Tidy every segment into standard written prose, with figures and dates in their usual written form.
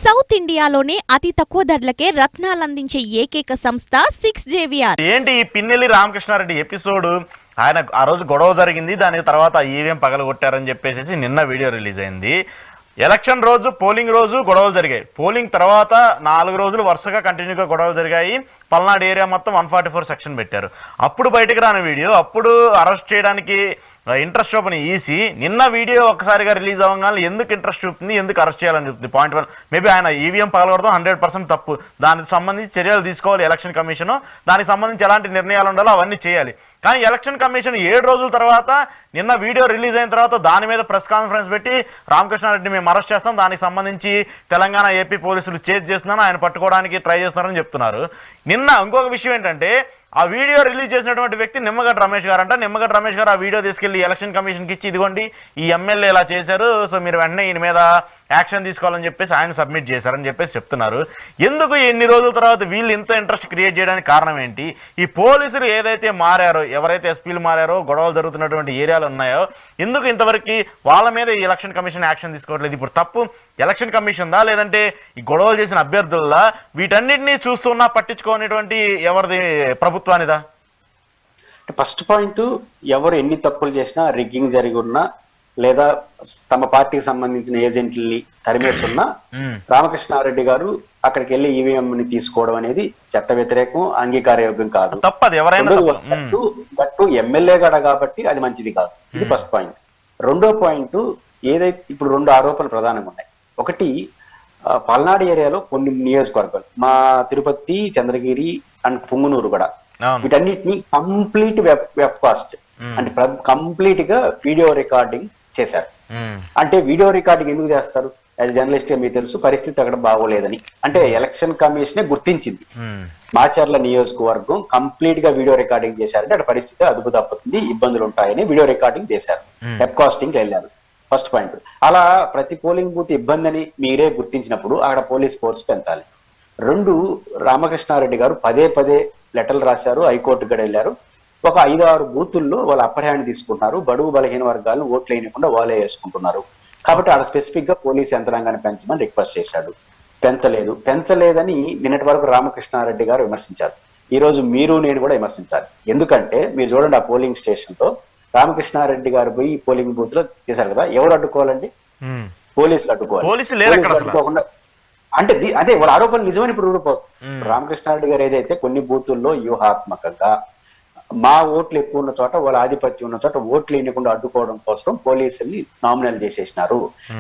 South ఇండియాలోనే అతి తక్కువ ధరలకే రత్నాలందించే ఏకైక సంస్థ 6JVR. ఏంటి ఈ పిన్నెల్లి రామకృష్ణారెడ్డి ఎపిసోడ్? ఆయన ఆ రోజు గొడవ జరిగింది, దాని తర్వాత ఈవీఎం పగలగొట్టారని చెప్పేసి నిన్న వీడియో రిలీజ్ అయింది. ఎలక్షన్ రోజు, పోలింగ్ రోజు గొడవలు జరిగాయి. పోలింగ్ తర్వాత 4 రోజులు వరుసగా కంటిన్యూగా గొడవలు జరిగాయి. పల్నాడు ఏరియా మొత్తం 144 సెక్షన్ పెట్టారు. అప్పుడు బయటకు రాని వీడియో, అప్పుడు అరెస్ట్ చేయడానికి ఇంట్రెస్ట్ చూపని ఈసీ నిన్న వీడియో ఒక్కసారిగా రిలీజ్ అవ్వగానే ఎందుకు ఇంట్రెస్ట్ చూపుతుంది, ఎందుకు అరెస్ట్ చేయాలని చెప్తుంది. పాయింట్ 1, మేబీ ఆయన ఈవీఎం పగలగొడతాం 100% తప్పు, దానికి సంబంధించి చర్యలు తీసుకోవాలి ఎలక్షన్ కమిషన్, దానికి సంబంధించి ఎలాంటి నిర్ణయాలు ఉండాలో అవన్నీ చేయాలి. కానీ ఎలక్షన్ కమిషన్ 7 రోజుల తర్వాత నిన్న వీడియో రిలీజ్ అయిన తర్వాత దాని మీద ప్రెస్ కాన్ఫరెన్స్ పెట్టి రామకృష్ణారెడ్డి మేము అరెస్ట్ చేస్తాం, దానికి సంబంధించి తెలంగాణ ఏపీ పోలీసులు చేజ్ చేస్తున్నాను, ఆయన పట్టుకోవడానికి ట్రై చేస్తున్నారని చెప్తున్నారు. నిన్న ఇంకొక విషయం ఏంటంటే, ఆ వీడియో రిలీజ్ చేసినటువంటి వ్యక్తి నిమ్మగడ్డ రమేష్ గారు అంట. నిమ్మగడ్డ రమేష్ గారు ఆ వీడియో తీసుకెళ్లి ఎలక్షన్ కమిషన్కి ఇచ్చి, ఇదిగోండి ఈ ఎమ్మెల్యే ఇలా చేశారు, సో మీరు వెంటనే ఈయన మీద యాక్షన్ తీసుకోవాలని చెప్పేసి ఆయన సబ్మిట్ చేశారని చెప్పేసి చెప్తున్నారు. ఎందుకు ఎన్ని రోజుల తర్వాత వీళ్ళు ఇంత ఇంట్రెస్ట్ క్రియేట్ చేయడానికి కారణం ఏంటి? ఈ పోలీసులు ఏదైతే మారారో, ఎవరైతే ఎస్పీలు మారారో, గొడవలు జరుగుతున్నటువంటి ఏరియాలు ఉన్నాయో, ఎందుకు ఇంతవరకు వాళ్ళ మీద ఈ ఎలక్షన్ కమిషన్ యాక్షన్ తీసుకోవట్లేదు? ఇప్పుడు తప్పు ఎలక్షన్ కమిషన్ దా, లేదంటే ఈ గొడవలు చేసిన అభ్యర్థులదా? వీటన్నిటినీ చూస్తున్నా పట్టించుకోనేటువంటి ఎవరిది, ప్రభుత్వానిదా? ఫస్ట్ పాయింట్, ఎవరు ఎన్ని తప్పులు చేసినా, రిగ్గింగ్ జరిగి ఉన్నా, లేదా తమ పార్టీకి సంబంధించిన ఏజెంట్లని తరిమేస్తున్నా, రామకృష్ణారెడ్డి గారు అక్కడికి వెళ్ళి ఈవీఎం ని తీసుకోవడం అనేది చట్ట వ్యతిరేకం, అంగీకారయోగ్యం కాదు. తప్పదు ఎవరైనా. బట్ ఎమ్మెల్యే గడ కాబట్టి అది మంచిది కాదు. ఇది ఫస్ట్ పాయింట్. రెండో పాయింట్, ఏదైతే ఇప్పుడు 2 ఆరోపణలు ప్రధానంగా ఉన్నాయి. ఒకటి, పల్నాడు ఏరియాలో కొన్ని నియోజకవర్గాలు, మా తిరుపతి, చంద్రగిరి అండ్ పుంగునూరు కూడా, వీటన్నిటిని కంప్లీట్ వెబ్ కాస్ట్ అంటే కంప్లీట్ గా వీడియో రికార్డింగ్ చేశారు. అంటే వీడియో రికార్డింగ్ ఎందుకు చేస్తారు? యాజ్ జర్నలిస్ట్ గా మీకు తెలుసు, పరిస్థితి అక్కడ బాగోలేదని. అంటే ఎలక్షన్ కమిషనే గుర్తించింది, మాచర్ల నియోజకవర్గం కంప్లీట్ గా వీడియో రికార్డింగ్ చేశారంటే అక్కడ పరిస్థితి అదుపు తప్పుతుంది, ఇబ్బందులు ఉంటాయని వీడియో రికార్డింగ్ చేశారు, వెబ్ కాస్టింగ్ వెళ్ళారు. First point. అలా ప్రతి పోలింగ్ బూత్ ఇబ్బంది అని మీరే గుర్తించినప్పుడు అక్కడ పోలీస్ ఫోర్స్ పెంచాలి. 2, రామకృష్ణారెడ్డి గారు పదే లెటర్లు రాశారు, హైకోర్టు కూడా వెళ్ళారు. ఒక 5-6 బూతుల్లో వాళ్ళు అప్పర్ హ్యాండ్ తీసుకుంటున్నారు, బడుగు బలహీన వర్గాలను ఓట్లు వేయకుండా వాళ్ళే వేసుకుంటున్నారు. కాబట్టి ఆడ స్పెసిఫిక్ గా పోలీస్ యంత్రాంగాన్ని పెంచమని రిక్వెస్ట్ చేశాడు. పెంచలేదని నిన్నటి వరకు రామకృష్ణారెడ్డి గారు విమర్శించారు. ఈ రోజు మీరు నేను కూడా విమర్శించాలి. ఎందుకంటే మీరు చూడండి, ఆ పోలింగ్ స్టేషన్ లో రామకృష్ణారెడ్డి గారు పోయి పోలింగ్ బూత్ లో చేశారు కదా, ఎవరు అడ్డుకోవాలండి? పోలీసులు అడ్డుకోవాలి. అంటే అదే వాళ్ళ ఆరోపణ నిజమని ఇప్పుడు ఊడిపోతుంది. రామకృష్ణారెడ్డి గారు ఏదైతే కొన్ని బూతుల్లో వ్యూహాత్మకంగా మా ఓట్లు ఎక్కువ ఉన్న చోట, వాళ్ళ ఆధిపత్యం ఉన్న చోట ఓట్లు వేయకుండా అడ్డుకోవడం కోసం పోలీసుల్ని నామినల్ చేసేసినారు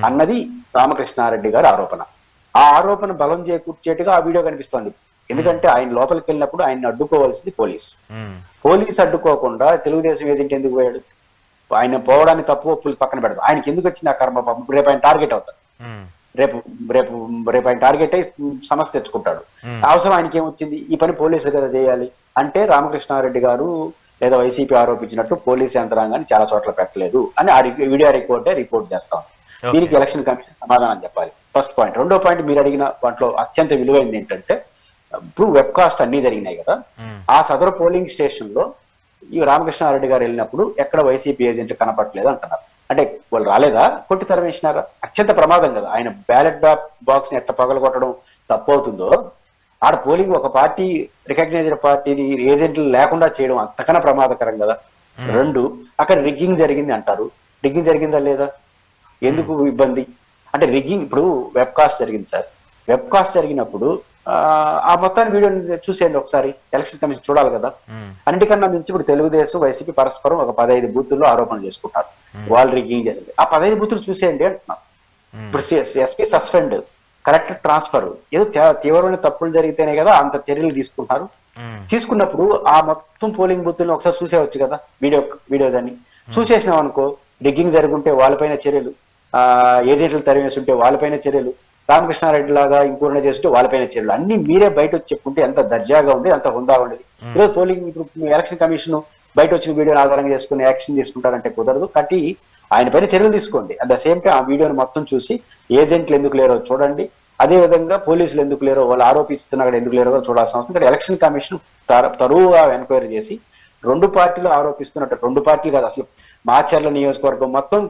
అన్నది రామకృష్ణారెడ్డి గారి ఆరోపణ. ఆ ఆరోపణ బలం చేకూర్చేట్టుగా ఆ వీడియో కనిపిస్తోంది. ఎందుకంటే ఆయన లోపలికి వెళ్ళినప్పుడు ఆయన్ని అడ్డుకోవాల్సింది పోలీస్ అడ్డుకోకుండా తెలుగుదేశం ఏజెంట్ ఎందుకు పోయాడు? ఆయన పోవడానికి తప్పు ఒప్పులు పక్కన పెడతారు, ఆయనకి ఎందుకు వచ్చింది ఆ కర్మ? రేపు ఆయన టార్గెట్ అవుతారు, రేపు ఆయన టార్గెట్ అయి సమస్య తెచ్చుకుంటాడు. అవసరం ఆయనకి ఏమొచ్చింది? ఈ పని పోలీసులు కదా చేయాలి. అంటే రామకృష్ణారెడ్డి గారు లేదా వైసీపీ ఆరోపించినట్టు పోలీస్ యంత్రాంగాన్ని చాలా చోట్ల పెట్టలేదు అని ఆ వీడియో రిపోర్ట్ చేస్తాం. దీనికి ఎలక్షన్ కమిషన్ సమాధానం చెప్పాలి. First point. రెండో పాయింట్, మీరు అడిగిన వాటిలో అత్యంత విలువైంది ఏంటంటే, ఇప్పుడు వెబ్ కాస్ట్ అన్ని జరిగినాయి కదా, ఆ సదరు పోలింగ్ స్టేషన్ లో ఈ రామకృష్ణారెడ్డి గారు వెళ్ళినప్పుడు ఎక్కడ వైసీపీ ఏజెంట్ కనపడలేదు అంటున్నారు. అంటే వాళ్ళు రాలేదా, కొట్టి తరమేసినారా? అత్యంత ప్రమాదం కదా. ఆయన బ్యాలెట్ బాక్స్ ని ఎట్లా పగలగొట్టడం తప్పు అవుతుందో, ఆడ పోలింగ్ ఒక పార్టీ రికగ్నైజ్డ్ పార్టీని ఏజెంట్లు లేకుండా చేయడం అంతకన్నా ప్రమాదకరం కదా. 2, అక్కడ రిగ్గింగ్ జరిగింది అంటారు. రిగ్గింగ్ జరిగిందా లేదా? ఎందుకు ఇబ్బంది? అంటే రిగ్గింగ్, ఇప్పుడు వెబ్ కాస్ట్ జరిగింది సార్, వెబ్ కాస్ట్ జరిగినప్పుడు ఆ మొత్తాన్ని వీడియోని చూసేయండి ఒకసారి, ఎలక్షన్ కమిషన్ చూడాలి కదా. అన్నిటికన్నా నుంచి ఇప్పుడు తెలుగుదేశం వైసీపీ పరస్పరం ఒక 15 బూతుల్లో ఆరోపణలు చేసుకుంటారు, వాళ్ళు రిగ్గింగ్ జరిగింది. ఆ 15 బూతులు చూసేయండి అంటున్నాం. ఇప్పుడు ఎస్పీ సస్పెండ్, కలెక్టర్ ట్రాన్స్ఫర్, ఏదో తీవ్రమైన తప్పులు జరిగితేనే కదా అంత చర్యలు తీసుకుంటారు. తీసుకున్నప్పుడు ఆ మొత్తం పోలింగ్ బూతులను ఒకసారి చూసేవచ్చు కదా, వీడియో దాన్ని చూసేసినాం అనుకో, రిగ్గింగ్ జరుగుంటే వాళ్ళపైన చర్యలు, ఏజెంట్లు తరిమేస్తుంటే వాళ్ళపైన చర్యలు, రామకృష్ణారెడ్డి లాగా ఇంకోటి చేస్తుంటే వాళ్ళపైన చర్యలు, అన్ని మీరే బయట వచ్చి చెప్పుకుంటే ఎంత దర్జాగా ఉండేది, అంత హుందా ఉండేది. ఈరోజు పోలింగ్, ఇప్పుడు ఎలక్షన్ కమిషన్ బయట వచ్చిన వీడియోని ఆధారంగా చేసుకుని యాక్షన్ తీసుకుంటారంటే కుదరదు. కట్టి ఆయన పైన చర్యలు తీసుకోండి. అట్ ద సేమ్ టైం ఆ వీడియోని మొత్తం చూసి ఏజెంట్లు ఎందుకు లేరో చూడండి. అదే విధంగా పోలీసులు ఎందుకు లేరో, వాళ్ళు ఆరోపిస్తున్న ఎందుకు లేరో చూడాల్సిన అవసరం. ఇక్కడ ఎలక్షన్ కమిషన్ తరువుగా ఎంక్వైరీ చేసి 2 పార్టీలు ఆరోపిస్తున్నట్టు, 2 పార్టీలు కాదు అసలు మాచర్ల నియోజకవర్గం మొత్తం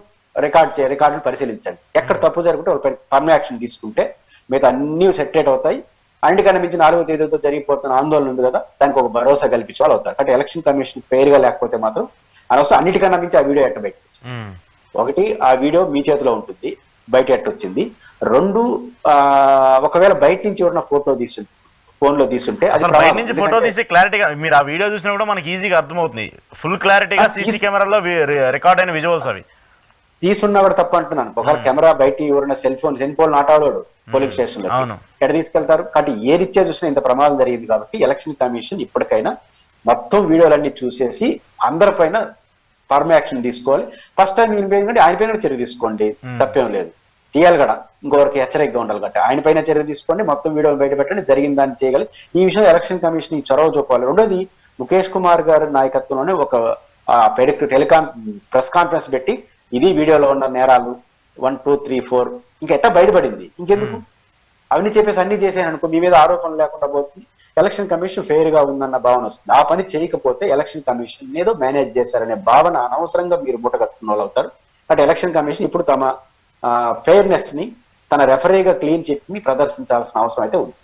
రికార్డును పరిశీలించండి. ఎక్కడ తప్పు జరుగుతుంటే వాళ్ళపై ఫర్మ్ యాక్షన్ తీసుకుంటే మిగతా అన్ని సెటరేట్ అవుతాయి. అన్నిటికన్నా మించి 4వ తేదీతో జరిగిపోతున్న ఆందోళన ఉంది కదా, దానికి ఒక భరోసా కల్పించే వాళ్ళు అవుతారు. కాబట్టి ఎలక్షన్ కమిషన్ ఫెయిర్ గా లేకపోతే మాత్రం అనవసరం అన్నిటికన్నా మించి ఆ వీడియో ఎట్టబెట్టి, ఒకటి ఆ వీడియో మీ చేతిలో ఉంటుంది, బయట ఎట్టొచ్చింది. 2 ఒకవేళ బయట నుంచి ఎవరైనా ఫోన్ లో తీసుంటే అది బయట నుంచి ఫోటో తీసి క్లారిటీగా మీరు ఆ వీడియో చూసినా కూడా మనకి ఈజీగా అర్థమవుతుంది. ఫుల్ క్లారిటీగా సీసీ కెమెరాలో రికార్డ్ అయిన విజువల్స్ అవి తీసున్నా కూడా తప్పు అంటున్నాను. ఒకవేళ కెమెరా బయట ఎవరైనా సెల్ ఫోన్ నాటాడాడు పోలింగ్ స్టేషన్ లో ఎక్కడ తీసుకెళ్తారు. కాబట్టి ఏ రీత్యా చూసినా ఇంత ప్రమాదం జరిగింది. కాబట్టి ఎలక్షన్ కమిషన్ ఇప్పటికైనా మొత్తం వీడియోలన్నీ చూసేసి అందరిపైన ఫర్మ్ యాక్షన్ తీసుకోవాలి. ఫస్ట్ టైం ఆయన పైన కూడా చర్య తీసుకోండి, తప్పేం లేదు. చేయాలి కదా, ఇంకొకరికి హెచ్చరికగా ఉండాలి కాబట్టి ఆయన పైన చర్య తీసుకోండి, మొత్తం వీడియోలు బయట పెట్టండి, జరిగిన దాన్ని చేయగలి. ఈ విషయంలో ఎలక్షన్ కమిషన్ చొరవ చూపాలి. రెండోది, ముఖేష్ కుమార్ గారి నాయకత్వంలోనే ఒక ప్రెస్ కాన్ఫరెన్స్ పెట్టి ఇది వీడియోలో ఉన్న నేరాలు 1, 2, 3, 4 ఇంకా ఎట్టా బయటపడింది, ఇంకెందుకు అవన్నీ చెప్పేసి అన్ని చేసాను అనుకో, మీ మీద ఆరోపణలు లేకుండా పోతుంది. ఎలక్షన్ కమిషన్ ఫెయిర్ గా ఉందన్న భావన వస్తుంది. ఆ పని చేయకపోతే ఎలక్షన్ కమిషన్ ఏదో మేనేజ్ చేశారనే భావన అనవసరంగా మీరు మూట కట్టుకున్న వాళ్ళు అవుతారు. అంటే ఎలక్షన్ కమిషన్ ఇప్పుడు తమ ఫెయిర్నెస్ ని, తన రెఫరీగా క్లీన్ చిట్ ని ప్రదర్శించాల్సిన అవసరం అయితే ఉంది.